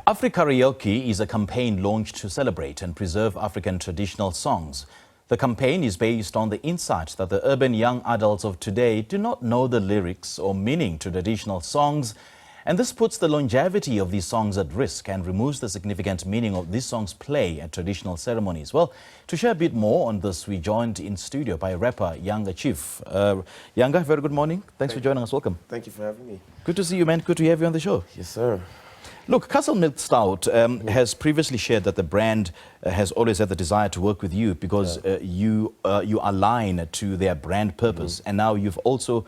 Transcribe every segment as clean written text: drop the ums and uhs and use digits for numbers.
Afrikaraoke is a campaign launched to celebrate and preserve African traditional songs. The campaign is based on the insight that the urban young adults of today do not know the lyrics or meaning to traditional songs, and this puts the longevity of these songs at risk and removes the significant meaning of these songs play at traditional ceremonies. Well, to share a bit more on this, we joined in studio by rapper Yanga Chief. Yanga, very good morning. Thanks for joining us. Welcome. Thank you for having me. Good to see you, man. Good to have you on the show. Yes, sir. Look, Castle Milk Stout has previously shared that the brand has always had the desire to work with you because you align to their brand purpose. And now you've also,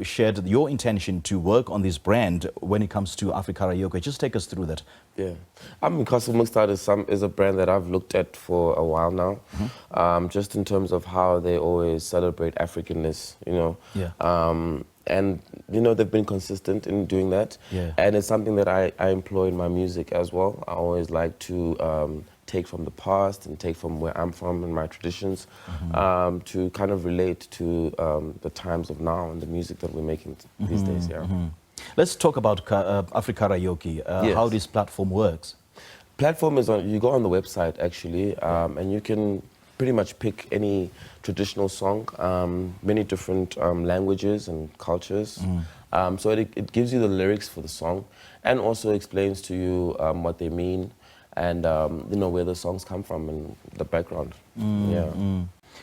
shared your intention to work on this brand when it comes to Afrikaraoke. Just take us through that. Yeah. Castle Milk Stout is a brand that I've looked at for a while now, just in terms of how they always celebrate Africanness, and, they've been consistent in doing that. Yeah. And it's something that I employ in my music as well. I always like to take from the past and take from where I'm from and my traditions to kind of relate to the times of now and the music that we're making these days, Let's talk about Afrikaraoke, how this platform works. Platform is you go on the website actually, and you can pretty much pick any traditional song, many different languages and cultures. So it gives you the lyrics for the song and also explains to you what they mean and where the songs come from and the background.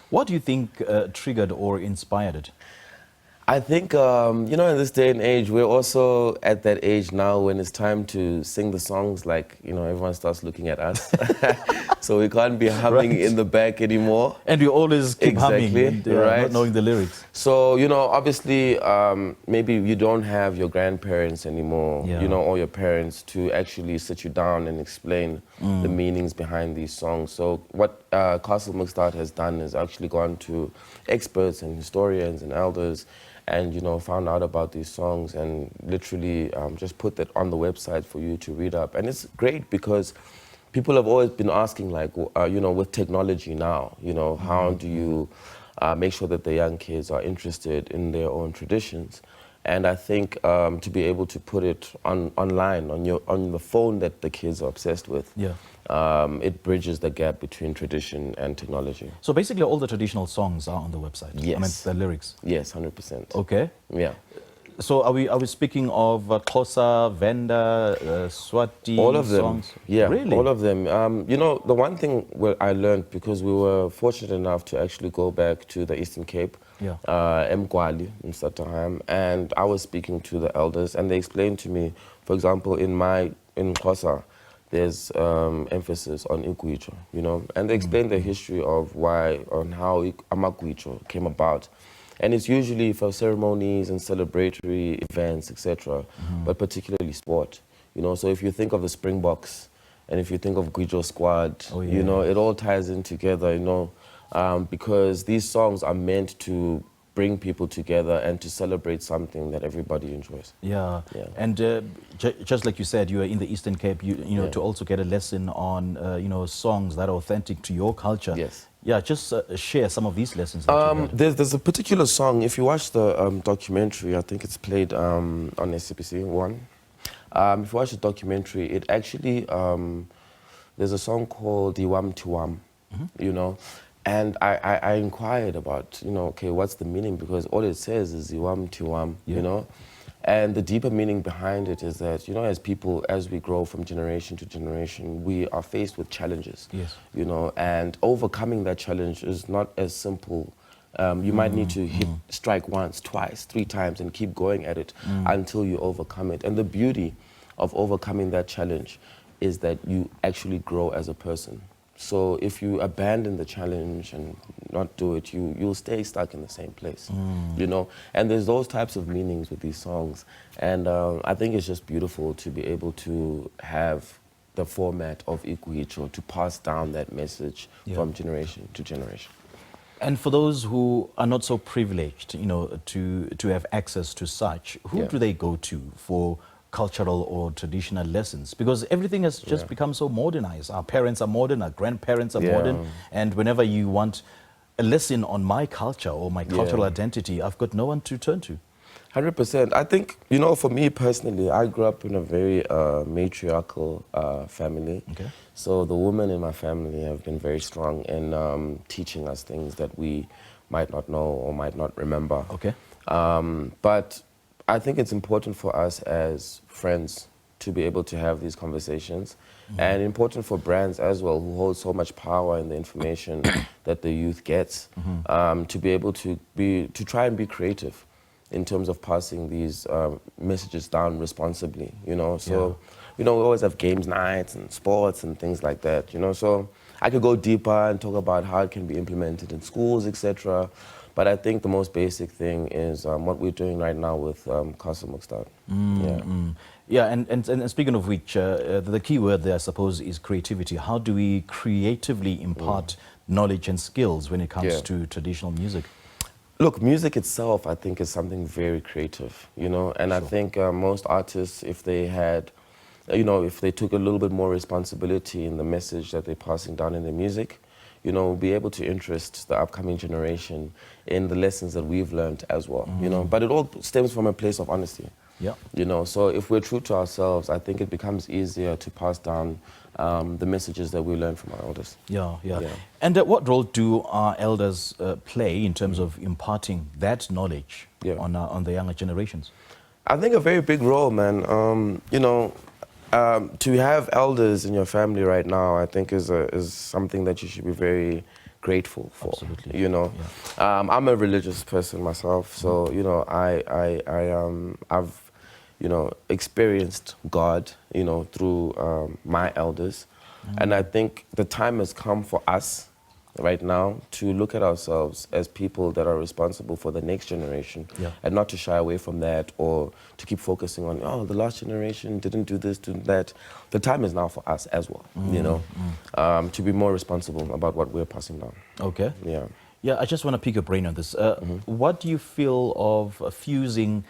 What do you think triggered or inspired it? I think, in this day and age, we're also at that age now when it's time to sing the songs, like, everyone starts looking at us. So we can't be humming in the back anymore. And we always keep humming and, not knowing the lyrics. So, obviously, maybe you don't have your grandparents anymore, or your parents to actually sit you down and explain the meanings behind these songs. So what Castle Milk Stout has done is actually gone to experts and historians and elders and, found out about these songs and literally just put that on the website for you to read up. And it's great because people have always been asking, like, with technology now, how do you make sure that the young kids are interested in their own traditions? And I think to be able to put it online, on the phone that the kids are obsessed with, it bridges the gap between tradition and technology. So basically all the traditional songs are on the website? Yes. I mean, the lyrics? Yes, 100%. Okay. Yeah. So are we speaking of Xhosa, Venda, Swati all of them. songs? Yeah, really? All of them. The one thing where I learned, because we were fortunate enough to actually go back to the Eastern Cape, Mgwali in Satarham, and I was speaking to the elders, and they explained to me, for example, in Xhosa, there's emphasis on Igwicho, and they explained the history of how Amagwicho came about. And it's usually for ceremonies and celebratory events, etc., but particularly sport. So if you think of the Springboks and if you think of Gwijo Squad, it all ties in together, because these songs are meant to bring people together and to celebrate something that everybody enjoys. Yeah. And just like you said, you are in the Eastern Cape, to also get a lesson on, songs that are authentic to your culture. Yes. Yeah, just share some of these lessons. That there's a particular song, if you watch the documentary, I think it's played on SABC 1. If you watch the documentary, it actually, there's a song called Iwam Tiwam, and I inquired about, okay, what's the meaning? Because all it says is Iwam Tiwam, And the deeper meaning behind it is that, as people, as we grow from generation to generation, we are faced with challenges. Yes. And overcoming that challenge is not as simple. You might need to strike once, twice, 3 times and keep going at it until you overcome it. And the beauty of overcoming that challenge is that you actually grow as a person. So if you abandon the challenge and not do it, you'll stay stuck in the same place, And there's those types of meanings with these songs. And I think it's just beautiful to be able to have the format of Igwicho to pass down that message from generation to generation. And for those who are not so privileged, to have access to such, who do they go to for cultural or traditional lessons? Because everything has just become so modernized. Our parents are modern, our grandparents are modern, and whenever you want a lesson on my culture or my cultural identity, I've got no one to turn to. 100%. I think, you know, for me personally, I grew up in a very matriarchal family. Okay. So the women in my family have been very strong in teaching us things that we might not know or might not remember. Okay. But I think it's important for us as friends to be able to have these conversations, and important for brands as well, who hold so much power in the information that the youth gets, to be able to try and be creative in terms of passing these messages down responsibly, you know. So, you know, we always have games nights and sports and things like that, you know. So I could go deeper and talk about how it can be implemented in schools, etc. But I think the most basic thing is what we're doing right now with Castle Mukstad. Yeah, and speaking of which, the key word there, I suppose, is creativity. How do we creatively impart knowledge and skills when it comes to traditional music? Look, music itself, I think, is something very creative, you know, and I think most artists, if they had, you know, if they took a little bit more responsibility in the message that they're passing down in their music, you know, be able to interest the upcoming generation in the lessons that we've learned as well, you know, but it all stems from a place of honesty. Yeah. You know, so if we're true to ourselves, I think it becomes easier to pass down the messages that we learn from our elders. Yeah. And what role do our elders play in terms of imparting that knowledge on the younger generations? I think a very big role, man. You know, to have elders in your family right now, I think is something that you should be very grateful for. Absolutely. You know, I'm a religious person myself, so you know, I've you know, experienced God, you know, through my elders. And I think the time has come for us right now to look at ourselves as people that are responsible for the next generation and not to shy away from that or to keep focusing on, oh, the last generation didn't do this, do that. The time is now for us as well, you know, to be more responsible about what we're passing down. Okay. Yeah, I just want to pick your brain on this. What do you feel of fusing,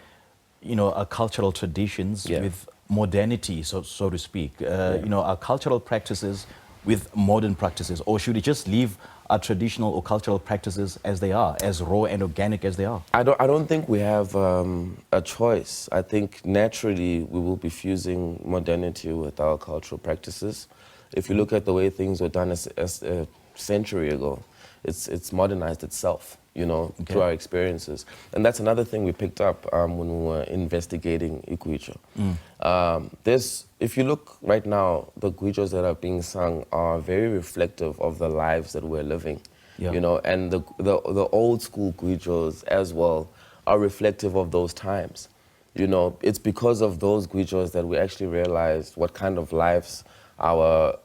you know, our cultural traditions with modernity, so to speak? You know, our cultural practices with modern practices, or should we just leave our traditional or cultural practices as they are, as raw and organic as they are? I don't think we have a choice. I think naturally we will be fusing modernity with our cultural practices. If you look at the way things were done a century ago, it's modernized itself, you know, through our experiences. And that's another thing we picked up when we were investigating Igwijo. If you look right now, the Gwijos that are being sung are very reflective of the lives that we're living, you know, and the old school Gwijos as well are reflective of those times. You know, it's because of those Gwijos that we actually realized what kind of lives our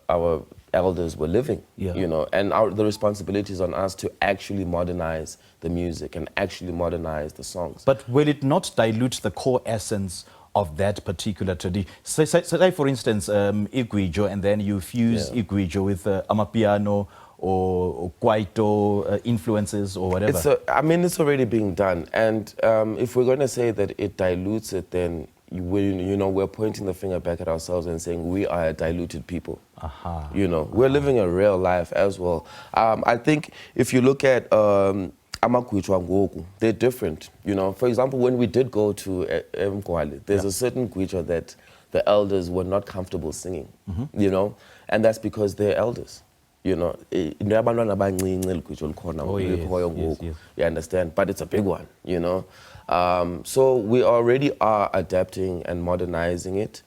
elders were living, you know, and the responsibility is on us to actually modernize the music and actually modernize the songs. But will it not dilute the core essence of that particular tradition? Say for instance, Igwijo, and then you fuse Igwijo with Amapiano or Kwaito influences or whatever? I mean, it's already being done. And if we're going to say that it dilutes it, then you know, we're pointing the finger back at ourselves and saying we are a diluted people. You know, we're living a real life as well. I think if you look at Amakwichwa Ngoku, they're different. You know, for example, when we did go to Mkwali, there's a certain Gwijo that the elders were not comfortable singing, you know, and that's because they're elders. You know, you understand? But it's a big one, you know. So we already are adapting and modernizing it.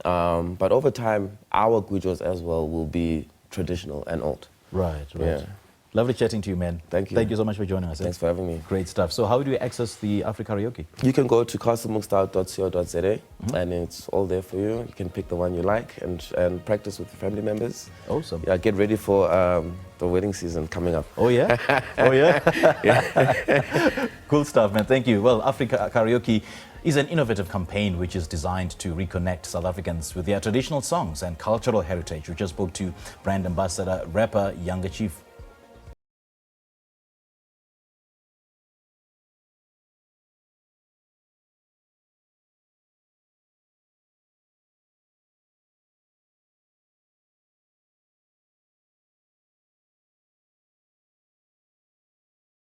But over time, our Gwijos as well will be traditional and old. Right. Yeah. Lovely chatting to you, man. Thank you. Thank you so much for joining us. Thanks for having me. Great stuff. So how do you access the Afrikaraoke? You can go to castlemukstad.co.za and it's all there for you. You can pick the one you like and practice with your family members. Awesome. Yeah, get ready for the wedding season coming up. Oh, yeah? Oh, yeah? Cool stuff, man. Thank you. Well, Afrikaraoke is an innovative campaign which is designed to reconnect South Africans with their traditional songs and cultural heritage. We just spoke to brand ambassador, rapper Yanga Chief.